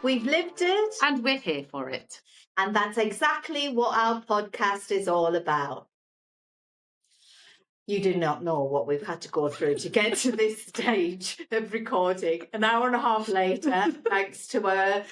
We've lived it. And we're here for it. And that's exactly what our podcast is all about. You do not know what we've had to go through to get to this stage of recording. An hour and a half later, thanks to a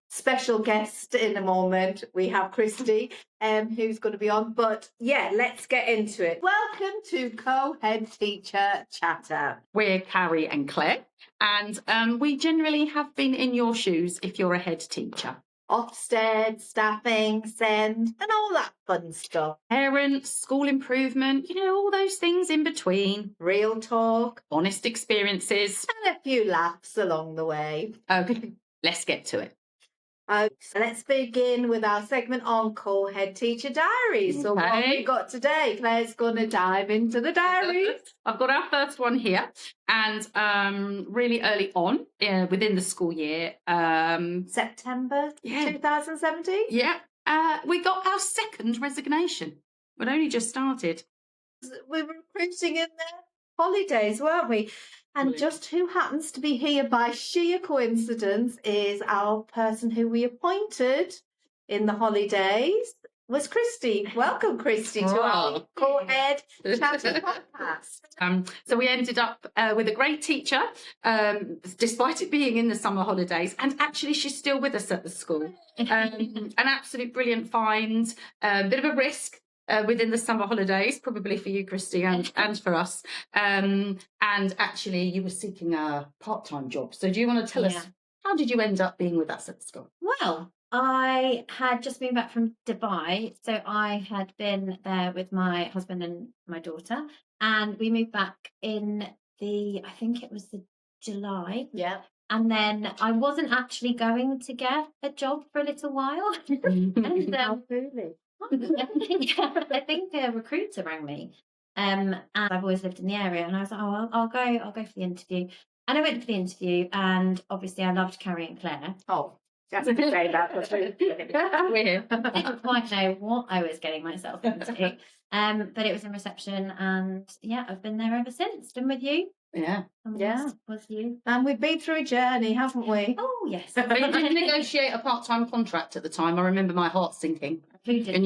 special guest in a moment. We have Christy, who's going to be on. But yeah, let's get into it. Welcome to Co-Head Teacher Chatter. We're Carrie and Claire, and we generally have been in your shoes if you're a head teacher. Ofsted, staffing, send, and all that fun stuff. Parents, school improvement, all those things in between. Real talk. Honest experiences. And a few laughs along the way. Okay, let's get to it. So let's begin with our segment on Co-Head Teacher Diaries. So what have we got today? Claire's going to dive into the diaries. I've got our first one here, and really early on within the school year. September 2017? Yeah. We got our second resignation. We'd only just started. We were recruiting in the holidays, weren't we? And just who happens to be here by sheer coincidence is our person who we appointed in the holidays was Christy. Welcome, Christy, to our Co-Head Chatter podcast. So we ended up with a great teacher, despite it being in the summer holidays. And actually, she's still with us at the school. An absolute brilliant find, a bit of a risk. Within the summer holidays, probably for you, Christy, and for us. And actually, you were seeking a part-time job. So do you want to tell us, how did you end up being with us at the school? Well, I had just moved back from Dubai. So I had been there with my husband and my daughter. And we moved back in I think it was the July. Yeah. And then I wasn't actually going to get a job for a little while. And really? I think a recruiter rang me, and I've always lived in the area, and I was like, "Oh, I'll go for the interview." And I went for the interview, and obviously, I loved Carrie and Claire. Oh, that's a good say that. We're here. I didn't quite know what I was getting myself into, but it was in reception, and I've been there ever since. Been with you. Yeah. Was you. And we've been through a journey, haven't we? Oh, yes. But you didn't negotiate a part-time contract at the time. I remember my heart sinking. Who did? And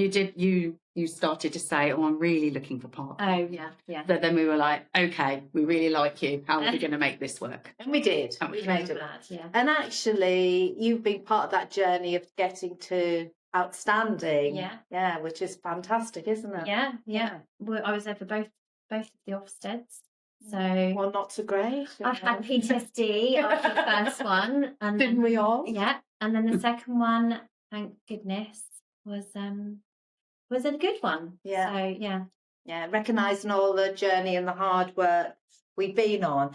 you started to say, "Oh, I'm really looking for part-time." Oh, yeah. So then we were like, "Okay, we really like you. How are we going to make this work?" And we did. And We made that, yeah. And actually, you've been part of that journey of getting to outstanding. Yeah, which is fantastic, isn't it? Yeah. Well, I was there for both of the Ofsteds. So well, not so great. I had PTSD after the first one, and didn't we all? Yeah, and then the second one, thank goodness, was a good one. Yeah. So Recognising all the journey and the hard work we've been on.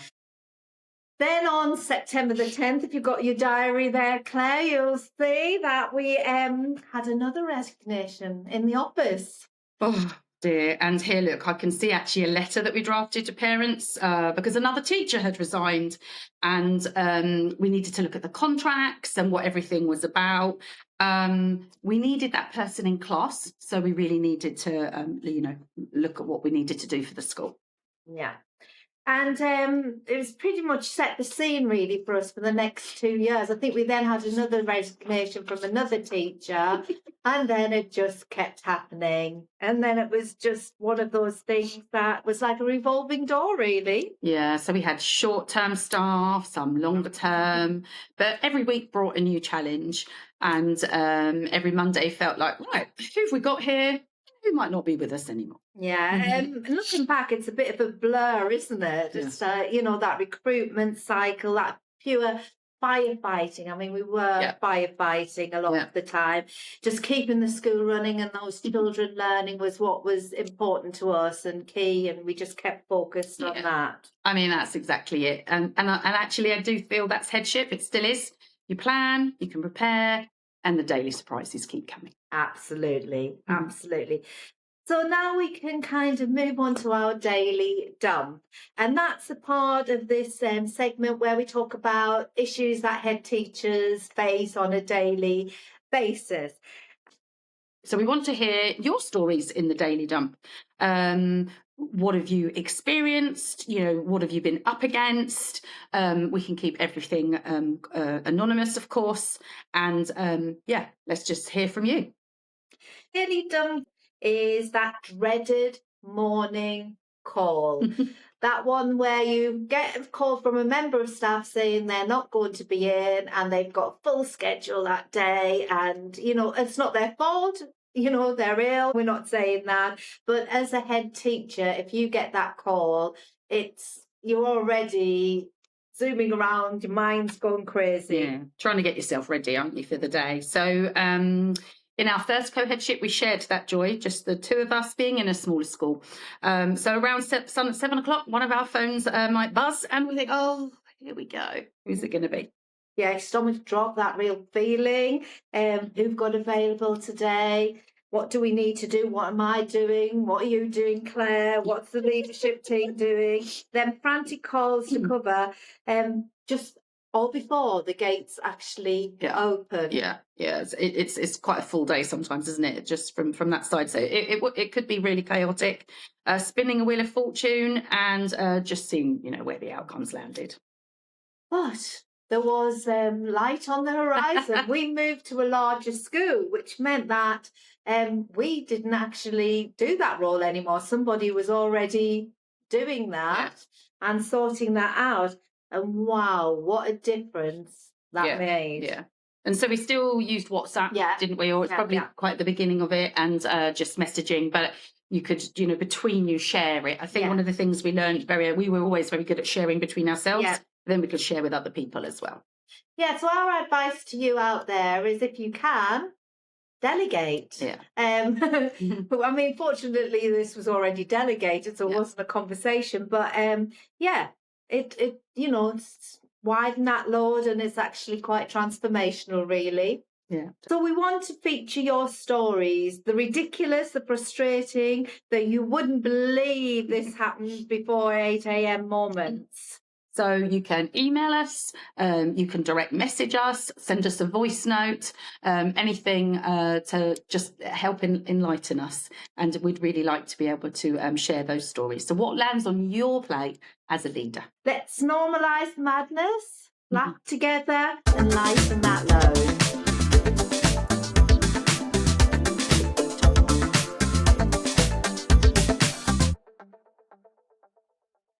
Then on September the 10th, if you've got your diary there, Claire, you'll see that we had another resignation in the office. Oh dear. And here, look, I can see actually a letter that we drafted to parents because another teacher had resigned, and we needed to look at the contracts and what everything was about. We needed that person in class, so we really needed to, look at what we needed to do for the school. Yeah. And it was pretty much set the scene, really, for us for the next 2 years. I think we then had another resignation from another teacher, and then it just kept happening. And then it was just one of those things that was like a revolving door, really. Yeah, so we had short-term staff, some longer-term, but every week brought a new challenge. And every Monday felt like, right, who have we got here? Who might not be with us anymore? Yeah, looking back, it's a bit of a blur, isn't it? Just, that recruitment cycle, that pure firefighting. I mean, we were firefighting a lot of the time. Just keeping the school running and those children learning was what was important to us and key, and we just kept focused on that. I mean, that's exactly it. And actually, I do feel that's headship. It still is. You plan, you can prepare, and the daily surprises keep coming. Absolutely. So now we can kind of move on to our daily dump. And that's a part of this segment where we talk about issues that head teachers face on a daily basis. So we want to hear your stories in the daily dump. what have you experienced? What have you been up against? We can keep everything anonymous, of course. And let's just hear from you. Nearly done is that dreaded morning call. That one where you get a call from a member of staff saying they're not going to be in and they've got a full schedule that day, and it's not their fault. They're ill. We're not saying that. But as a head teacher, if you get that call, you're already zooming around, your mind's going crazy. Yeah, trying to get yourself ready, aren't you, for the day? So in our first co-headship, we shared that joy, just the two of us being in a smaller school. So around 7 o'clock, one of our phones might buzz, and we think, oh, here we go. Who's it going to be? Yeah, stomach drop, that real feeling. Who've got available today? What do we need to do? What am I doing? What are you doing, Claire? What's the leadership team doing? Then frantic calls to cover, just all before the gates actually open. Yeah. It's quite a full day sometimes, isn't it? Just from that side. So it could be really chaotic, spinning a wheel of fortune, and just seeing where the outcomes landed. But there was light on the horizon. We moved to a larger school, which meant that we didn't actually do that role anymore. Somebody was already doing that and sorting that out. And wow, what a difference that made. Yeah. And so we still used WhatsApp, didn't we? Or it's probably quite at the beginning of it, and just messaging. But you could, between you share it. I think one of the things we learned we were always very good at sharing between ourselves. Yeah. Then we could share with other people as well. Yeah, so our advice to you out there is, if you can, delegate. Yeah. I mean, fortunately, this was already delegated, so it wasn't a conversation. But it's widen that load, and it's actually quite transformational, really. Yeah. So we want to feature your stories, the ridiculous, the frustrating, that you wouldn't believe this happened before 8 a.m. moments. So you can email us, you can direct message us, send us a voice note, anything to just help enlighten us. And we'd really like to be able to share those stories. So what lands on your plate as a leader? Let's normalise madness, laugh together, and lighten that load.